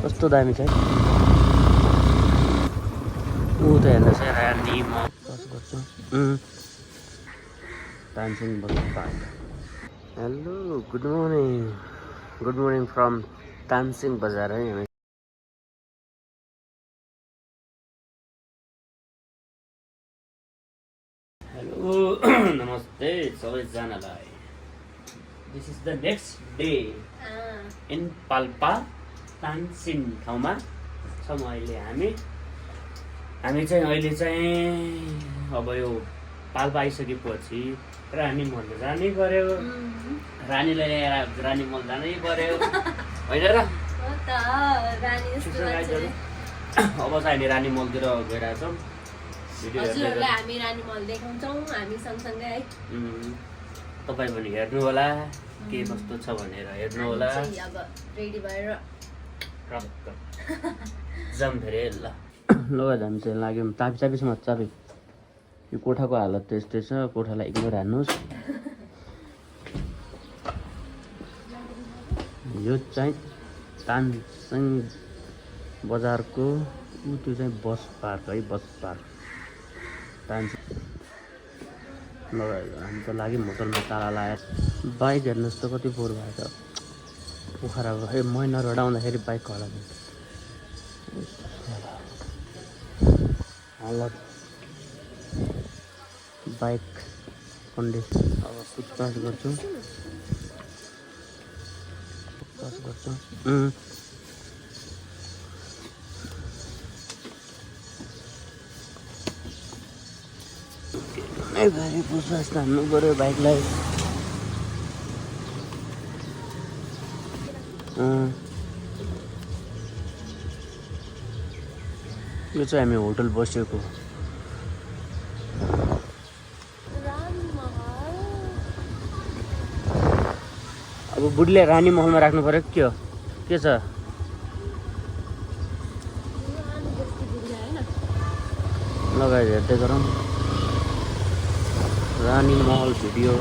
कस्तो दामी छ है। ऊ त हेर्नुहोस् है रानी म बस गर्छु तानसेन बजार park. Hello good morning from Tansen बजार है हामी। हेलो नमस्ते सबैजनालाई। This is the next day in Palpa Tansen ठाउँमा छौँ अहिले हामी चाहिँ अहिले चाहिँ अब यो पाल्पा आइसकेपछि रानी मल जानै पर्यो। रानीलाई ल्याएर रानी मल जानै पर्यो होइन र? अब चाहिँ हामी रानी मलतिर गइरहेछौँ। हजुरहरूलाई हामी रानी मल देखाउँछौँ हामी सँगसँगै है। तपाईँ पनि हेर्नु होला के कस्तो छ भनेर हेर्नु होला। अब रेडी भएर जाम फेरि ल ल हामी चाहिँ लाग्यौँ चाबीसँग चाबी। यो कोठाको हालत त्यस्तै छ, कोठालाई इग्नोर हान्नुहोस्। यो चाहिँ तानसेन बजारको त्यो चाहिँ बस पार्क है, बस पार्क तानसेन। ल हामी त लाग्यौँ होटलमा ताला लगाएर। बाइक हेर्नुहोस् त कति फोहोर भएको छ पोखरा भयो। महिनाहरूबाट आउँदाखेरि बाइक हराएको हालत बाइक कन्डिसन। अब पुछताछ गर्छु भारी पुछताछ हान्नु पऱ्यो बाइकलाई। यो चाहिँ हामी होटल बसेको। अब बुढीले रानी महलमा राख्नु पर्यो के हो के छ? लगाएर हेर्दै गरौँ। रानी महल भिडियो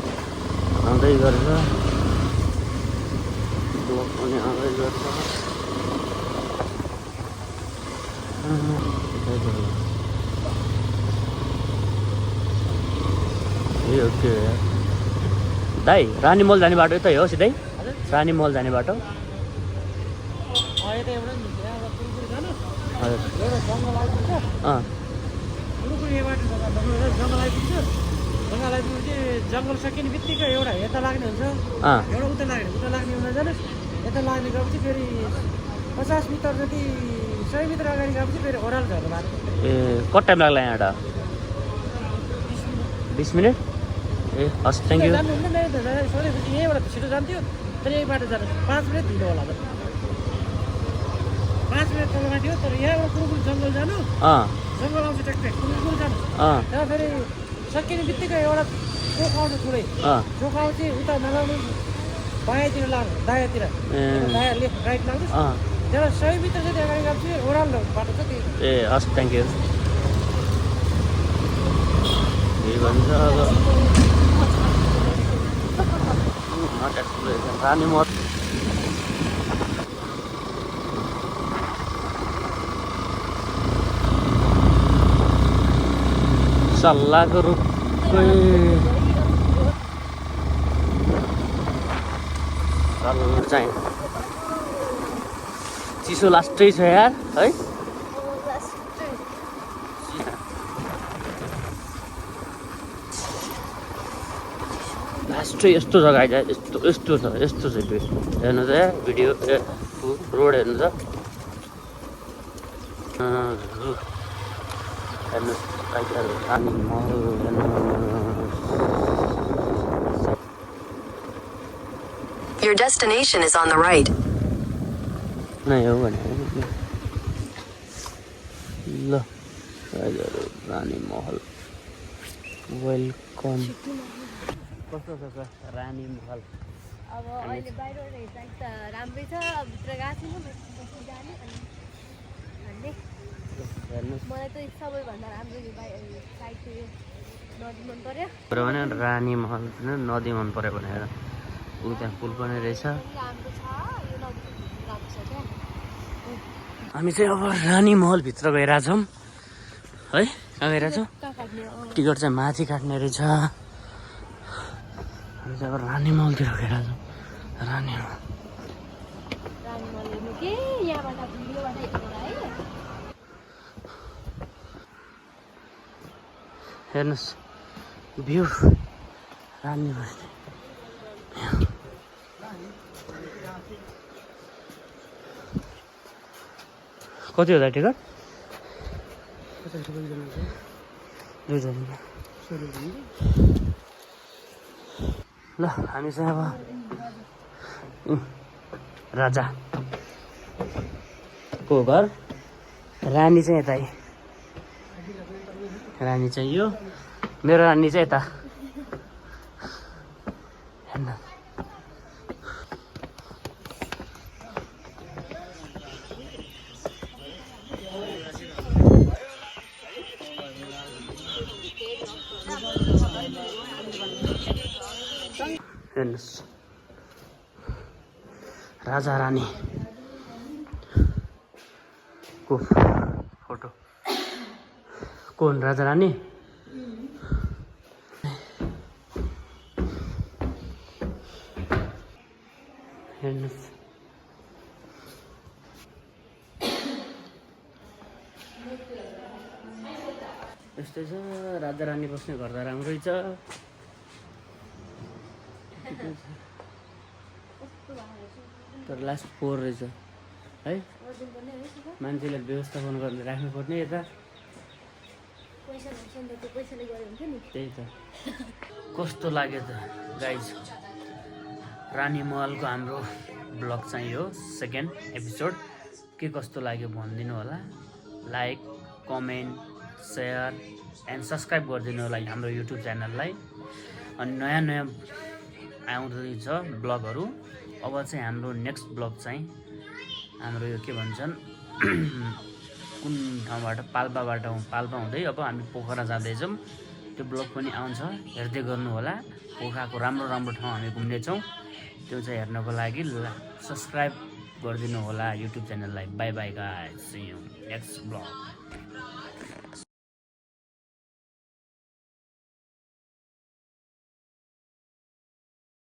आउँदै गर्छ, ब्लग पनि आउँदै गर्छ। ए ओके दाइ रानी मल जाने बाटो यतै हो सिधै? रानी मल जाने बाटो जङ्गल सकिने बित्तिकै एउटा यता लाग्ने हुन्छ, एउटा उता लाग्ने हुन जानुहोस्। यता लाग्ने गएपछि फेरि 50 मिटर जति 100 मिटर अगाडि गएपछि फेरि ओह्रालो झर्नु भएको। ए कति टाइम लाग्ला यहाँबाट? 20 मिनट। ए हस् थ्याङ्क यू। सोधेपछि यहीँबाट छिटो जान्थ्यो तर यही बाटो जानु 5 मिनट ढिलो होला। 5 मिनट तल बाटो हो तर यहाँबाट कुरुकुल जङ्गल जानु, जङ्गल आउँछ ट्याक्कै कुरुकुल जानु। त्यहाँ फेरि सकिने बित्तिकै एउटा चोक आउँछ ठुलै, चोक आउँछ उता नलाउनु बायाँतिर लाग्नु दायाँतिर, दायाँ लेफ्ट राइट लाग्नु। त्यहाँ 100 मिटर जति अगाडि गएपछि ओह्रालो बाटो छ त्यो। ए हस् थ्याङ्क यू। के भन्छ अब रानी महल सल्लाहको रुखकै चाहिँ चिसो लास्टै छ यार है। लास्टै यस्तो जग्गा आइज यस्तो छ हेर्नु त यार भिडियो रोड हेर्नु त हेर्नुहोस् रानी महल Your destination is on the right. नै हो भने ल रानी महल वेलकम। कस्तो छ रानी महल? अब अहिले बाहिरबाट हेर्दा त राम्रै छ, अब भित्र गएको छैन जाने भन्ने। मलाई त सबैभन्दा राम्रो साइड चाहिँ नदी मन पर्यो भने रानी महल नदी मन पर्यो भनेर ऊ त्यहाँ पुल पनि रहेछ। राम्रो छ यो नदी राम्रो छ क्या। हामी चाहिँ अब रानी महलभित्र गइरहेछौँ है। कहाँ गइरहेछौँ? टिकट चाहिँ माथि काट्ने रहेछ। हामी चाहिँ अब रानी महलतिर गइरहेछौँ। रानी महल हेर्नुहोस् भ्यू रानी महल। कति हो त टिकट? 2जना। ल हामी चाहिँ अब राजाको घर। रानी चाहिँ यतै। रानी चाहिँ यो, मेरो रानी चाहिँ यता। हेर्नु हेर्नुहोस् राजा रानी को फोटो। कौन राजा रानी? हेर्नुहोस् यस्तै छ। राजा रानी बस्ने घर त राम्रै छ। तर लास्ट 4 रहेछ है। मान्छेले व्यवस्थापन गरेर राख्नुपर्ने यता। त्यही त कस्तो लाग्यो त गाइज। रानी महलको हाम्रो ब्लग चाहिँ हो 2nd एपिसोड। के कस्तो लाग्यो भनिदिनु होला। Like, comment, share and subscribe गरिदिनु होला हाम्रो युट्युब च्यानललाई। अनि नयाँ नयाँ आउँदैछ ब्लगहरू। अब चाहिँ हाम्रो नेक्स्ट ब्लग चाहिँ हाम्रो यो के भन्छन् कुन ठाउँबाट पाल्पा हुँदै अब हामी पोखरा जाँदैछौँ। त्यो ब्लग पनि आउँछ, हेर्दै गर्नु होला। पोखराको राम्रो राम्रो ठाउँ हामी घुम्नेछौँ। त्यो चाहिँ हेर्नको लागि सब्सक्राइब गरिदिनु होला युट्युब च्यानललाई। Bye bye guys, see you next blog.